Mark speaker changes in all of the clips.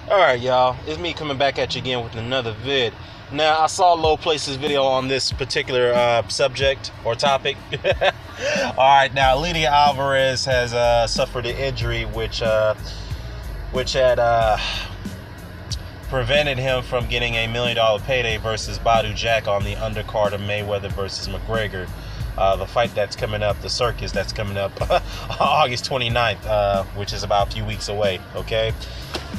Speaker 1: Alright, y'all, it's me coming back at you again with another vid. Now, I saw Low Place's video on this particular subject or topic. Alright, now, Eleider Alvarez has suffered an injury which had prevented him from getting $1 million payday versus Badou Jack on the undercard of Mayweather versus McGregor. The fight that's coming up, the circus that's coming up August 29th, which is about a few weeks away, okay?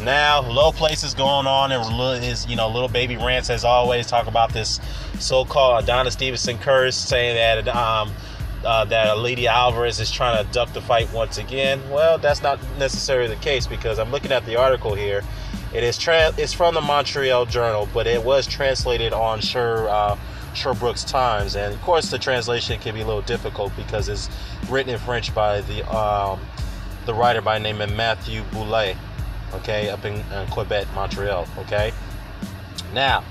Speaker 1: Now, Low Place is going on, and his, little baby rants as always, talk about this so-called Adonis Stevenson curse, saying that that Eleider Alvarez is trying to duck the fight once again. Well, that's not necessarily the case, because I'm looking at the article here. It's from the Montreal Journal, but it was translated on Sherbrooke's Times, and of course the translation can be a little difficult because it's written in French by the writer by the name of Matthew Boulet, okay, up in Quebec, Montreal, okay. Now,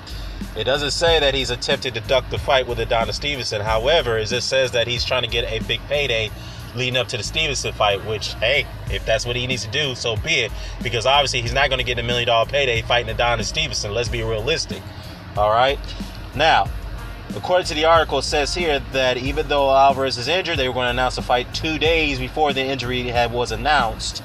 Speaker 1: it doesn't say that he's attempted to duck the fight with Adonis Stevenson. However, it just says that he's trying to get a big payday leading up to the Stevenson fight, which, hey, if that's what he needs to do, so be it, because obviously he's not going to get $1 million payday fighting Adonis Stevenson. Let's be realistic. All right. Now, according to the article, it says here that even though Alvarez is injured, they were going to announce the fight 2 days before the injury was announced.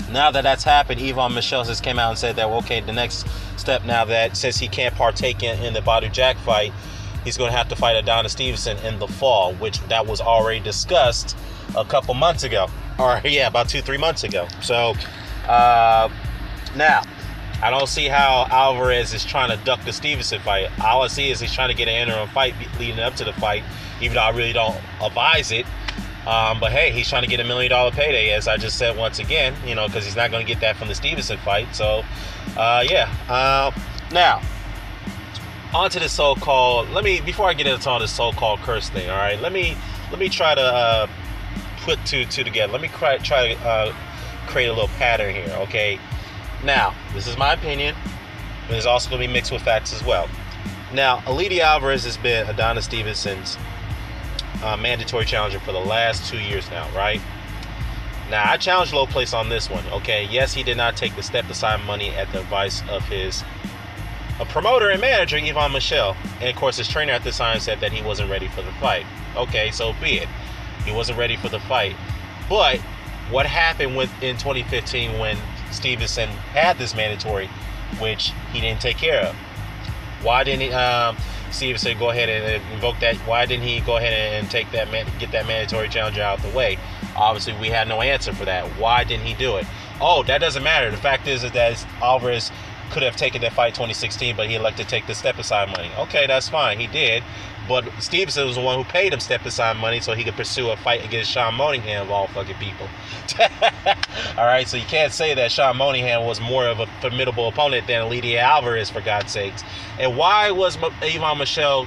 Speaker 1: Now that that's happened, Yvan Michel has came out and said that, well, okay, the next step now, that since he can't partake in the Badou Jack fight, he's going to have to fight Adonis Stevenson in the fall, which that was already discussed a couple months ago. Or, yeah, about 2-3 months ago. So, now, I don't see how Alvarez is trying to duck the Stevenson fight. All I see is he's trying to get an interim fight leading up to the fight, even though I really don't advise it. But hey, he's trying to get $1 million payday, as I just said once again, because he's not going to get that from the Stevenson fight. So, yeah. Now, on to the so-called, before I get into all this so-called curse thing, all right, let me try to put two together. Let me try to create a little pattern here, okay? Now, this is my opinion, but it's also going to be mixed with facts as well. Now, Eleider Alvarez has been Adonis Stevenson's mandatory challenger for the last 2 years now, right? Now, I challenged Low Place on this one, okay? Yes, he did not take the step-aside money at the advice of his promoter and manager, Yvan Michel. And, of course, his trainer at the time said that he wasn't ready for the fight. Okay, so be it. He wasn't ready for the fight. But what happened in 2015 when Stevenson had this mandatory, which he didn't take care of? Why didn't Stevenson go ahead and invoke that? Why didn't he go ahead and get that mandatory challenger out the way? Obviously, we had no answer for that. Why didn't he do it? Oh, that doesn't matter. The fact is that Alvarez could have taken that fight 2016, but he elected to take the step-aside money. Okay, that's fine. He did. But Stevenson was the one who paid him step-aside money so he could pursue a fight against Sean Monahan, of all fucking people. All right, so you can't say that Sean Monahan was more of a formidable opponent than Eleider Alvarez, for God's sakes. And why was Yvan Michel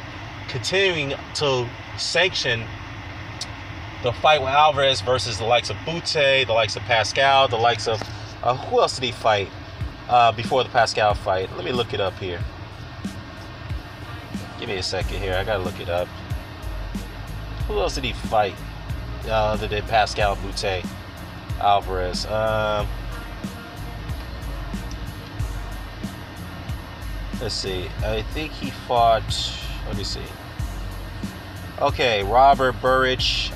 Speaker 1: continuing to sanction the fight with Alvarez versus the likes of Butte, the likes of Pascal, the likes of... who else did he fight before the Pascal fight? Let me look it up here. Give me a second here. I gotta look it up. Who else did he fight other than Pascal Butte? Alvarez. Let's see. I think he fought... Let me see. Okay, Robert Burrich,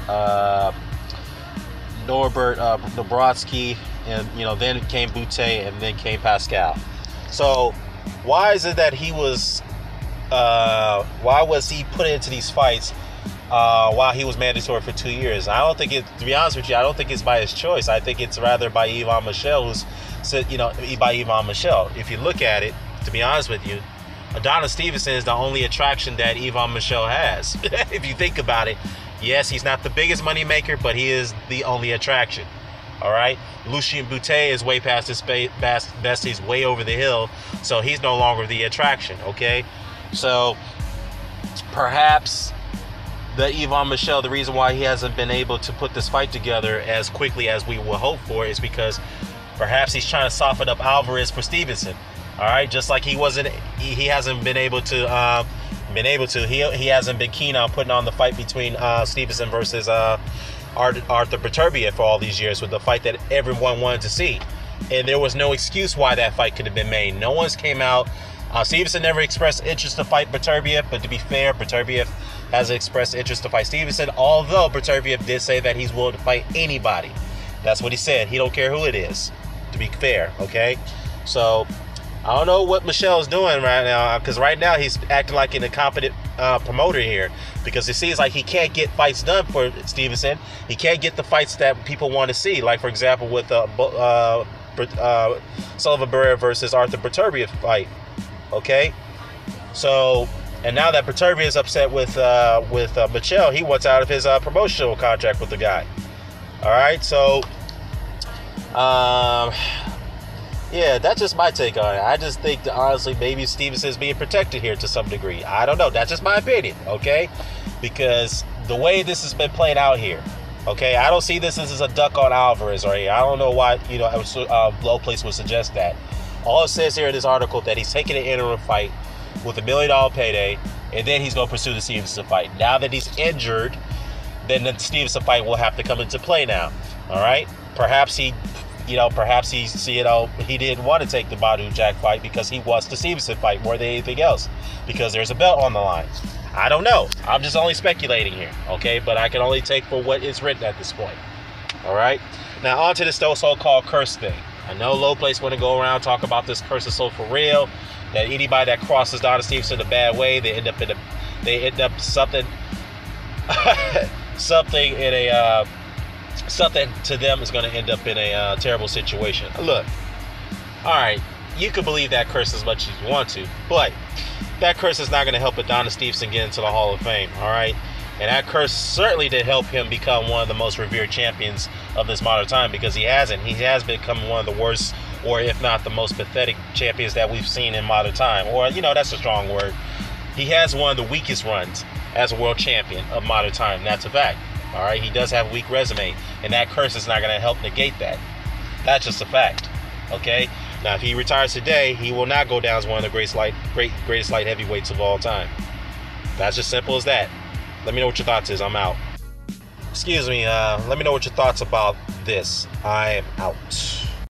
Speaker 1: Norbert Dobrodsky, and then came Butte, and then came Pascal. So why is it that he was why was he put into these fights while he was mandatory for 2 years? I don't think it, to be honest with you, I don't think it's by his choice. I think it's rather by Yvan Michel, who's said, by Yvan Michel. If you look at it, to be honest with you, Adonis Stevenson is the only attraction that Yvan Michel has. If you think about it, yes, he's not the biggest money maker, but he is the only attraction. All right, Lucien Butte is way past his best. He's way over the hill, so he's no longer the attraction. Okay, so perhaps the Yvan Michel, the reason why he hasn't been able to put this fight together as quickly as we would hope for is because perhaps he's trying to soften up Alvarez for Stevenson. All right, just like he hasn't been able to. He hasn't been keen on putting on the fight between Stevenson versus Arthur Beterbiev for all these years, with the fight that everyone wanted to see. and there was no excuse why that fight could have been made. No one's came out. Stevenson never expressed interest to fight Beterbiev, but to be fair, Beterbiev has expressed interest to fight Stevenson, although Beterbiev did say that he's willing to fight anybody. That's what he said. He don't care who it is, to be fair, okay? So, I don't know what Michelle is doing right now, because right now he's acting like an incompetent promoter here, because it seems like he can't get fights done for Stevenson. He can't get the fights that people want to see, like, for example, with Sullivan Barrera versus Arthur Beterbiev fight. Okay, so, and now that Beterbiev is upset with Michelle, he wants out of his promotional contract with the guy. All right, so, yeah, that's just my take on it. I just think that, honestly, maybe Stevenson is being protected here to some degree. I don't know. That's just my opinion, okay? Because the way this has been played out here, okay, I don't see this as a duck on Alvarez right here. I don't know why, Low Place would suggest that. All it says here in this article that he's taking an interim fight with $1 million payday, and then he's going to pursue the Stevenson fight. Now that he's injured, then the Stevenson fight will have to come into play now. All right? Perhaps he didn't want to take the Badou Jack fight because he wants the Stevenson fight more than anything else, because there's a belt on the line. I don't know. I'm just only speculating here, okay? But I can only take for what is written at this point. All right? Now, on to this so-called curse thing. I know Low Place want to go around talk about this curse is so for real, that anybody that crosses Adonis Stevenson in a bad way, they end up something to them is going to end up in a terrible situation. Look, all right, you can believe that curse as much as you want to, but that curse is not going to help Adonis Stevenson get into the Hall of Fame. All right. And that curse certainly did help him become one of the most revered champions of this modern time, because he hasn't. He has become one of the worst, or if not the most pathetic champions that we've seen in modern time. Or, that's a strong word. He has one of the weakest runs as a world champion of modern time. That's a fact. All right, he does have a weak resume, and that curse is not going to help negate that. That's just a fact. Okay? Now, if he retires today, he will not go down as one of the greatest light heavyweights of all time. That's just simple as that. Let me know what your thoughts is. I'm out. Excuse me. Let me know what your thoughts about this. I am out.